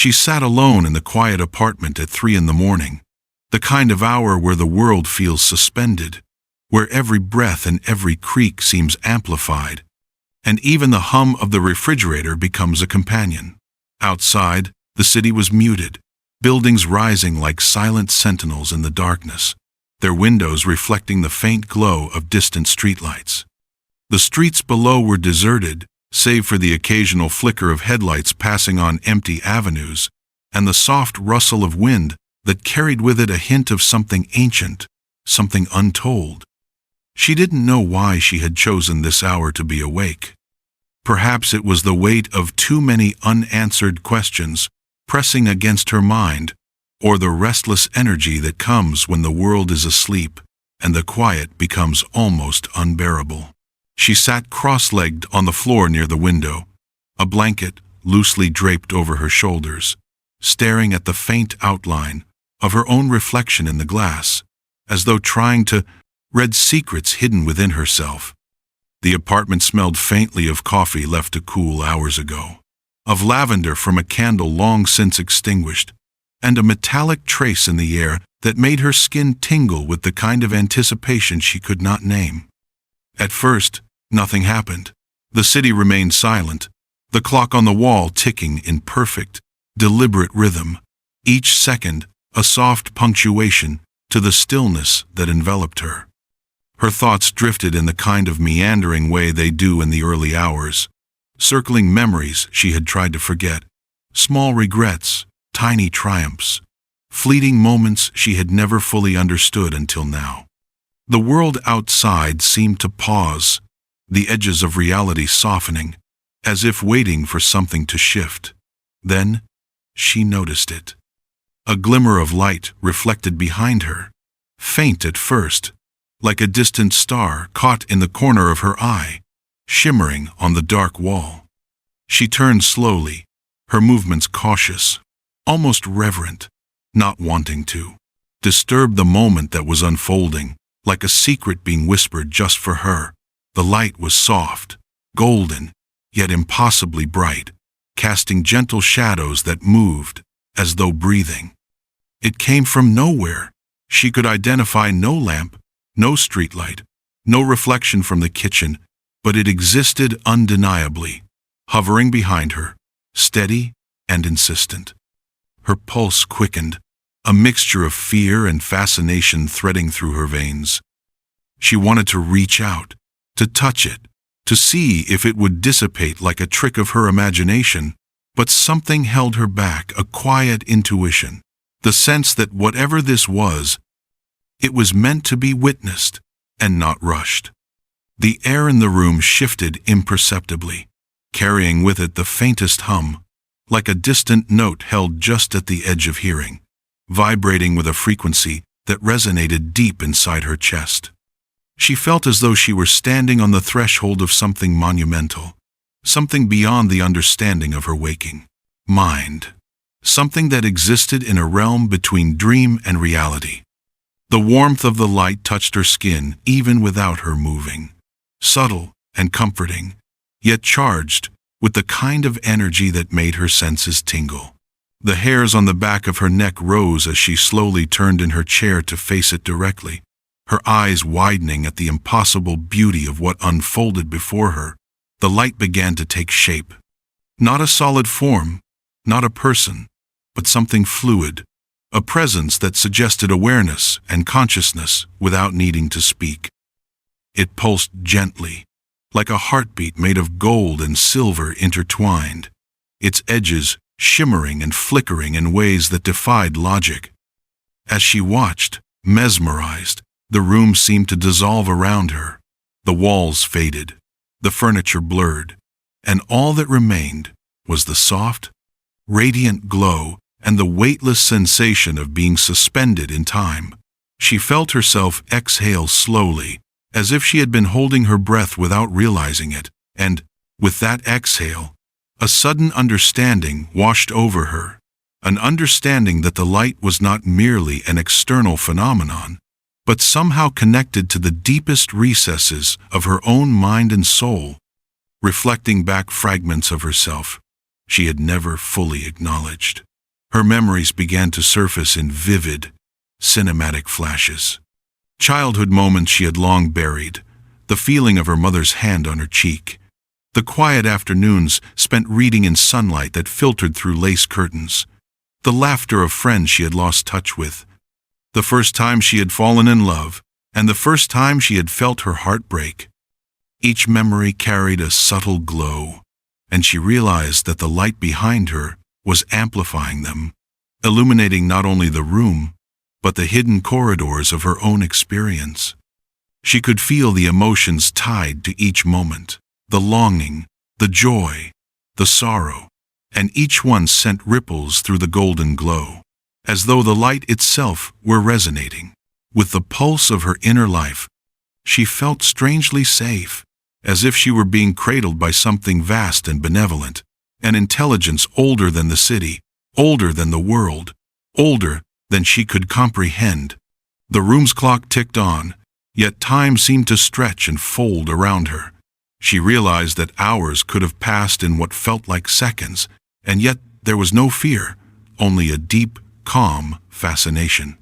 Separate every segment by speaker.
Speaker 1: She sat alone in the quiet apartment at 3 in the morning, the kind of hour where the world feels suspended, where every breath and every creak seems amplified, and even the hum of the refrigerator becomes a companion. Outside, the city was muted, buildings rising like silent sentinels in the darkness, their windows reflecting the faint glow of distant streetlights. The streets below were deserted, save for the occasional flicker of headlights passing on empty avenues, and the soft rustle of wind that carried with it a hint of something ancient, something untold. She didn't know why she had chosen this hour to be awake. Perhaps it was the weight of too many unanswered questions pressing against her mind, or the restless energy that comes when the world is asleep and the quiet becomes almost unbearable. She sat cross-legged on the floor near the window, a blanket loosely draped over her shoulders, staring at the faint outline of her own reflection in the glass, as though trying to read secrets hidden within herself. The apartment smelled faintly of coffee left to cool hours ago, of lavender from a candle long since extinguished, and a metallic trace in the air that made her skin tingle with the kind of anticipation she could not name. At first, nothing happened. The city remained silent, the clock on the wall ticking in perfect, deliberate rhythm, each second a soft punctuation to the stillness that enveloped her. Her thoughts drifted in the kind of meandering way they do in the early hours, circling memories she had tried to forget, small regrets, tiny triumphs, fleeting moments she had never fully understood until now. The world outside seemed to pause, the edges of reality softening, as if waiting for something to shift. Then, she noticed it. A glimmer of light reflected behind her, faint at first, like a distant star caught in the corner of her eye, shimmering on the dark wall. She turned slowly, her movements cautious, almost reverent, not wanting to disturb the moment that was unfolding, like a secret being whispered just for her. The light was soft, golden, yet impossibly bright, casting gentle shadows that moved, as though breathing. It came from nowhere. She could identify no lamp, no streetlight, no reflection from the kitchen, but it existed undeniably, hovering behind her, steady and insistent. Her pulse quickened, a mixture of fear and fascination threading through her veins. She wanted to reach out, to touch it, to see if it would dissipate like a trick of her imagination, but something held her back, a quiet intuition, the sense that whatever this was, it was meant to be witnessed and not rushed. The air in the room shifted imperceptibly, carrying with it the faintest hum, like a distant note held just at the edge of hearing, vibrating with a frequency that resonated deep inside her chest. She felt as though she were standing on the threshold of something monumental, something beyond the understanding of her waking mind, something that existed in a realm between dream and reality. The warmth of the light touched her skin even without her moving, subtle and comforting, yet charged with the kind of energy that made her senses tingle. The hairs on the back of her neck rose as she slowly turned in her chair to face it directly, her eyes widening at the impossible beauty of what unfolded before her. The light began to take shape. Not a solid form, not a person, but something fluid, a presence that suggested awareness and consciousness without needing to speak. It pulsed gently, like a heartbeat made of gold and silver intertwined, its edges shimmering and flickering in ways that defied logic. As she watched, mesmerized, the room seemed to dissolve around her. The walls faded, the furniture blurred, and all that remained was the soft, radiant glow and the weightless sensation of being suspended in time. She felt herself exhale slowly, as if she had been holding her breath without realizing it, and, with that exhale, a sudden understanding washed over her, an understanding that the light was not merely an external phenomenon, but somehow connected to the deepest recesses of her own mind and soul, reflecting back fragments of herself she had never fully acknowledged. Her memories began to surface in vivid, cinematic flashes. Childhood moments she had long buried, the feeling of her mother's hand on her cheek, the quiet afternoons spent reading in sunlight that filtered through lace curtains, the laughter of friends she had lost touch with, the first time she had fallen in love, and the first time she had felt her heart break. Each memory carried a subtle glow, and she realized that the light behind her was amplifying them, illuminating not only the room, but the hidden corridors of her own experience. She could feel the emotions tied to each moment, the longing, the joy, the sorrow, and each one sent ripples through the golden glow, as though the light itself were resonating. With the pulse of her inner life, she felt strangely safe, as if she were being cradled by something vast and benevolent, an intelligence older than the city, older than the world, older than she could comprehend. The room's clock ticked on, yet time seemed to stretch and fold around her. She realized that hours could have passed in what felt like seconds, and yet there was no fear, only a deep, calm fascination.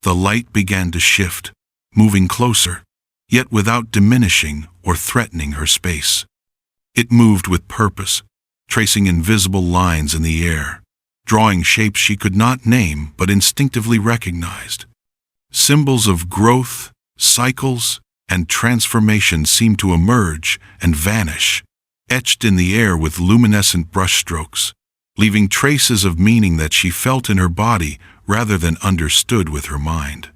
Speaker 1: The light began to shift, moving closer, yet without diminishing or threatening her space. It moved with purpose, tracing invisible lines in the air, drawing shapes she could not name but instinctively recognized. Symbols of growth, cycles, and transformation seemed to emerge and vanish, etched in the air with luminescent brushstrokes, leaving traces of meaning that she felt in her body rather than understood with her mind.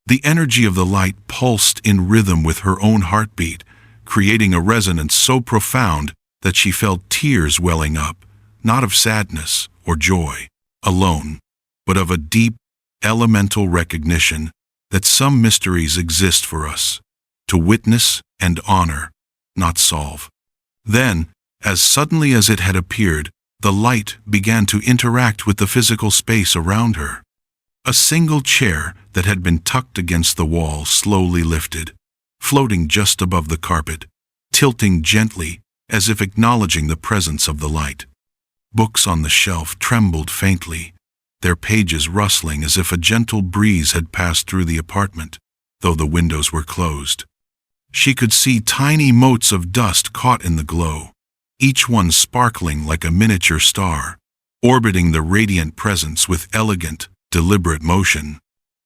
Speaker 1: The energy of the light pulsed in rhythm with her own heartbeat, creating a resonance so profound that she felt tears welling up, not of sadness or joy alone, but of a deep, elemental recognition that some mysteries exist for us to witness and honor, not solve. Then, as suddenly as it had appeared, the light began to interact with the physical space around her. A single chair that had been tucked against the wall slowly lifted, floating just above the carpet, tilting gently as if acknowledging the presence of the light. Books on the shelf trembled faintly, their pages rustling as if a gentle breeze had passed through the apartment, though the windows were closed. She could see tiny motes of dust caught in the glow, each one sparkling like a miniature star, orbiting the radiant presence with elegant, deliberate motion.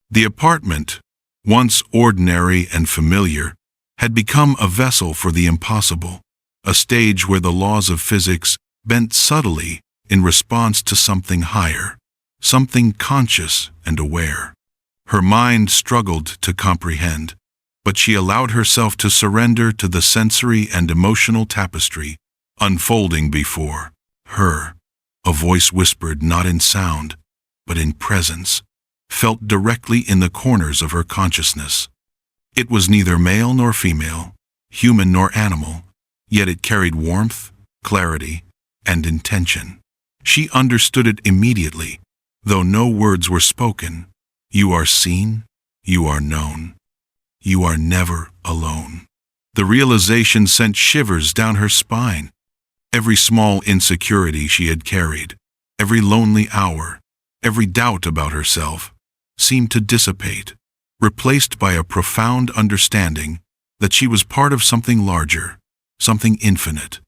Speaker 1: The apartment, once ordinary and familiar, had become a vessel for the impossible, a stage where the laws of physics bent subtly in response to something higher, something conscious and aware. Her mind struggled to comprehend, but she allowed herself to surrender to the sensory and emotional tapestry unfolding before her. A voice whispered not in sound, but in presence, felt directly in the corners of her consciousness. It was neither male nor female, human nor animal, yet it carried warmth, clarity, and intention. She understood it immediately, though no words were spoken. You are seen, you are known. You are never alone. The realization sent shivers down her spine. Every small insecurity she had carried, every lonely hour, every doubt about herself, seemed to dissipate, replaced by a profound understanding that she was part of something larger, something infinite.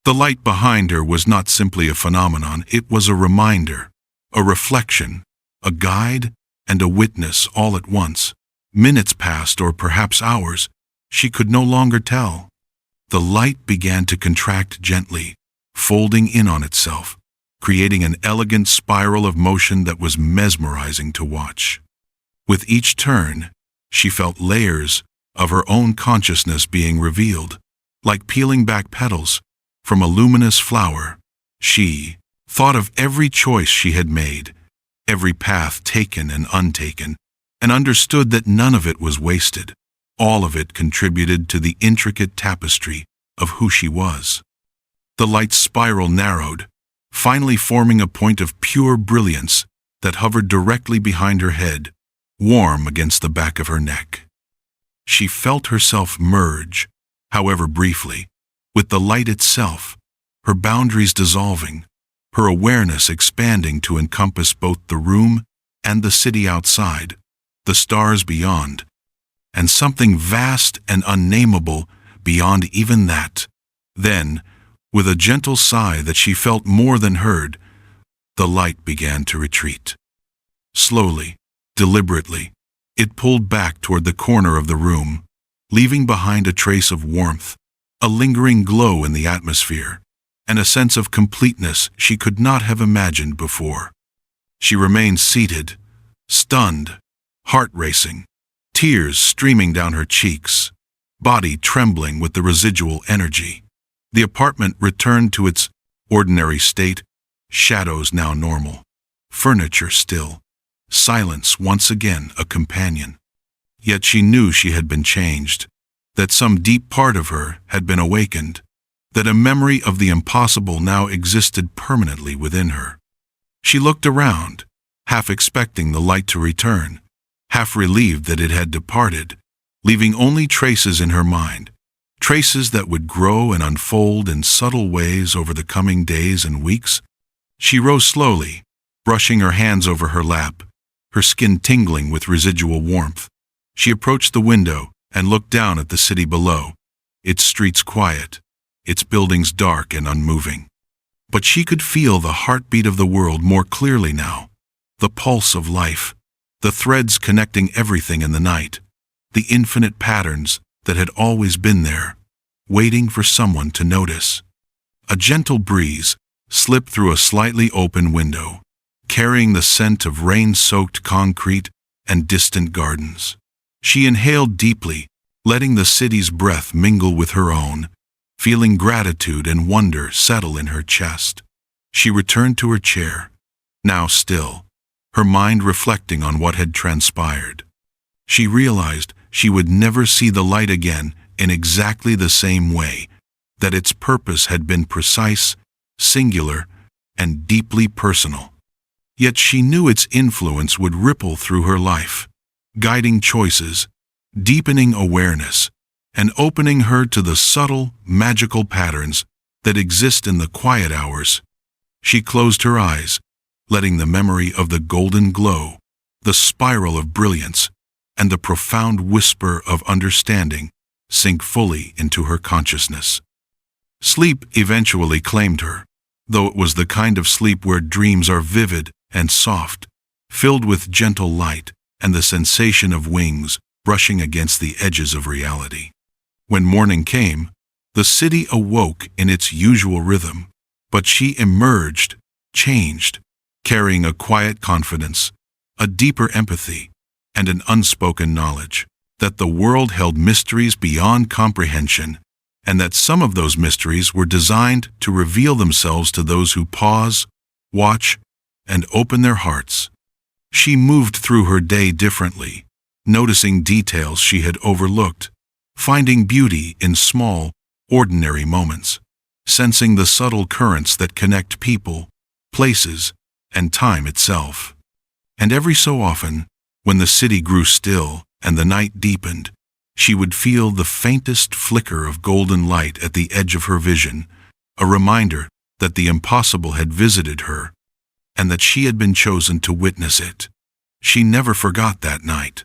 Speaker 1: The light behind her was not simply a phenomenon, it was a reminder, a reflection, a guide, and a witness all at once. Minutes passed, or perhaps hours, she could no longer tell. The light began to contract gently, folding in on itself, creating an elegant spiral of motion that was mesmerizing to watch. With each turn, she felt layers of her own consciousness being revealed, like peeling back petals from a luminous flower. She thought of every choice she had made, every path taken and untaken, and understood that none of it was wasted. All of it contributed to the intricate tapestry of who she was. The light's spiral narrowed, finally forming a point of pure brilliance that hovered directly behind her head, warm against the back of her neck. She felt herself merge, however briefly, with the light itself, her boundaries dissolving, her awareness expanding to encompass both the room and the city outside, the stars beyond, and something vast and unnameable beyond even that. Then, with a gentle sigh that she felt more than heard, the light began to retreat. Slowly, deliberately, it pulled back toward the corner of the room, leaving behind a trace of warmth, a lingering glow in the atmosphere, and a sense of completeness she could not have imagined before. She remained seated, stunned, heart racing, tears streaming down her cheeks, body trembling with the residual energy. The apartment returned to its ordinary state, shadows now normal, furniture still, silence once again a companion. Yet she knew she had been changed, that some deep part of her had been awakened, that a memory of the impossible now existed permanently within her. She looked around, half expecting the light to return, half relieved that it had departed, leaving only traces in her mind, traces that would grow and unfold in subtle ways over the coming days and weeks. She rose slowly, brushing her hands over her lap, her skin tingling with residual warmth. She approached the window and looked down at the city below, its streets quiet, its buildings dark and unmoving. But she could feel the heartbeat of the world more clearly now, the pulse of life, the threads connecting everything in the night, the infinite patterns that had always been there, waiting for someone to notice. A gentle breeze slipped through a slightly open window, carrying the scent of rain-soaked concrete and distant gardens. She inhaled deeply, letting the city's breath mingle with her own, feeling gratitude and wonder settle in her chest. She returned to her chair, now still, her mind reflecting on what had transpired. She realized she would never see the light again in exactly the same way, that its purpose had been precise, singular, and deeply personal. Yet she knew its influence would ripple through her life, guiding choices, deepening awareness, and opening her to the subtle, magical patterns that exist in the quiet hours. She closed her eyes, letting the memory of the golden glow, the spiral of brilliance, and the profound whisper of understanding sink fully into her consciousness. Sleep eventually claimed her, though it was the kind of sleep where dreams are vivid and soft, filled with gentle light and the sensation of wings brushing against the edges of reality. When morning came, the city awoke in its usual rhythm, but she emerged, changed, carrying a quiet confidence, a deeper empathy, and an unspoken knowledge that the world held mysteries beyond comprehension, and that some of those mysteries were designed to reveal themselves to those who pause, watch, and open their hearts. She moved through her day differently, noticing details she had overlooked, finding beauty in small, ordinary moments, sensing the subtle currents that connect people, places, and time itself. And every so often, when the city grew still and the night deepened, she would feel the faintest flicker of golden light at the edge of her vision, a reminder that the impossible had visited her, and that she had been chosen to witness it. She never forgot that night.